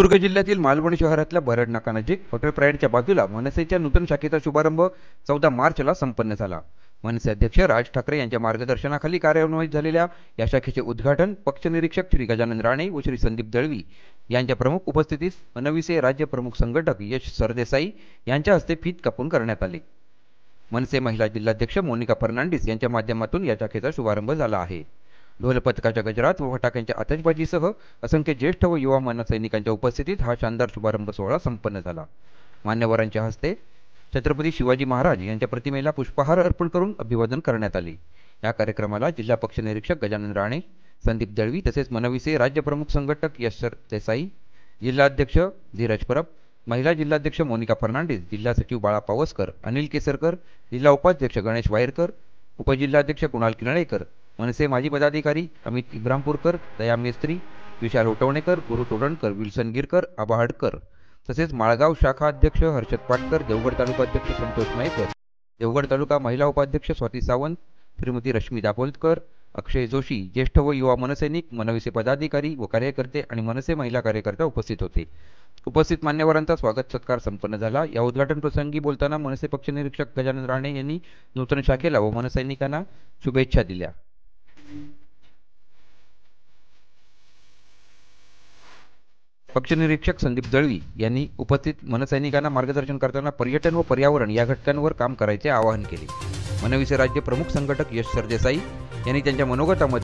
सिंधुदुर्ग जिल्ह्यातील मालवण शहरातल्या बरड नाकानजीक हॉटेल प्राईडच्या बाजूला मनसेच्या नूतन शाखेचा शुभारंभ 14 मार्चला संपन्न झाला. मनसे अध्यक्ष राज ठाकरे यांच्या मार्गदर्शनाखाली कार्यान्वित झालेल्या या शाखेचे उद्घाटन पक्ष निरीक्षक श्री गजानन राणे व श्री संदीप दळवी यांच्या प्रमुख उपस्थितीत मनविसे राज्य प्रमुख संघटक यश सरदेसाई यांच्या हस्ते फीत कापून करण्यात आले. मनसे महिला जिल्हाध्यक्ष मोनिका फर्नांडिस यांच्या माध्यमातून या शाखेचा शुभारंभ झाला आहे. ढोल पथकाच्या गजरात व फटाक्यांच्या आतषबाजीसह असंख्य ज्येष्ठ व युवा मनसैनिकांच्या उपस्थितीत हा शानदार शुभारंभ सोहळा संपन्न झाला. मान्यवरांच्या हस्ते छत्रपती शिवाजी महाराज यांच्या प्रतिमेला पुष्पहार अर्पण करून अभिवादन करण्यात आले. या कार्यक्रमाला जिल्हा पक्ष निरीक्षक गजानन राणे, संदीप दळवी तसेच मनविसे राज्य प्रमुख संघटक यश देसाई, जिल्हाध्यक्ष धीरज परब, महिला जिल्हाध्यक्ष मोनिका फर्नांडिस, जिल्हा सचिव बाळा पावसकर, अनिल केसरकर, जिल्हा उपाध्यक्ष गणेश वायरकर, उपजिल्हाध्यक्ष कुणाल किनळेकर, मनसे माजी पदाधिकारी अमित इब्रामपूरकर, दया मेस्त्री, विशाल होटवणेकर, गुरु तोडणकर, विल्सन गिरकर, आबा हडकर तसेच माळगाव शाखा अध्यक्ष हर्षद पाटकर, देवगड तालुका अध्यक्ष संतोष मयेकर, देवगड तालुका महिला उपाध्यक्ष स्वाती सावंत, श्रीमती रश्मी दाभोलकर, अक्षय जोशी, ज्येष्ठ व युवा मनसैनिक, मनविसे पदाधिकारी व कार्यकर्ते आणि मनसे महिला कार्यकर्ते उपस्थित होते. उपस्थित मान्यवरांचा स्वागत सत्कार संपन्न झाला. या उद्घाटन प्रसंगी बोलताना मनसे पक्ष निरीक्षक गजानन राणे यांनी नूतन शाखेला व मनसैनिकांना शुभेच्छा दिल्या. पक्ष निरीक्षक संदीप दळवी यांनी उपस्थित मनसैनिकांना मार्गदर्शन करताना पर्यटन व पर्यावरण या घटकांवर काम करायचे आवाहन केले. मनविसे राज्य प्रमुख संघटक यश सरदेसाई यांनी त्यांच्या मनोगतामध्ये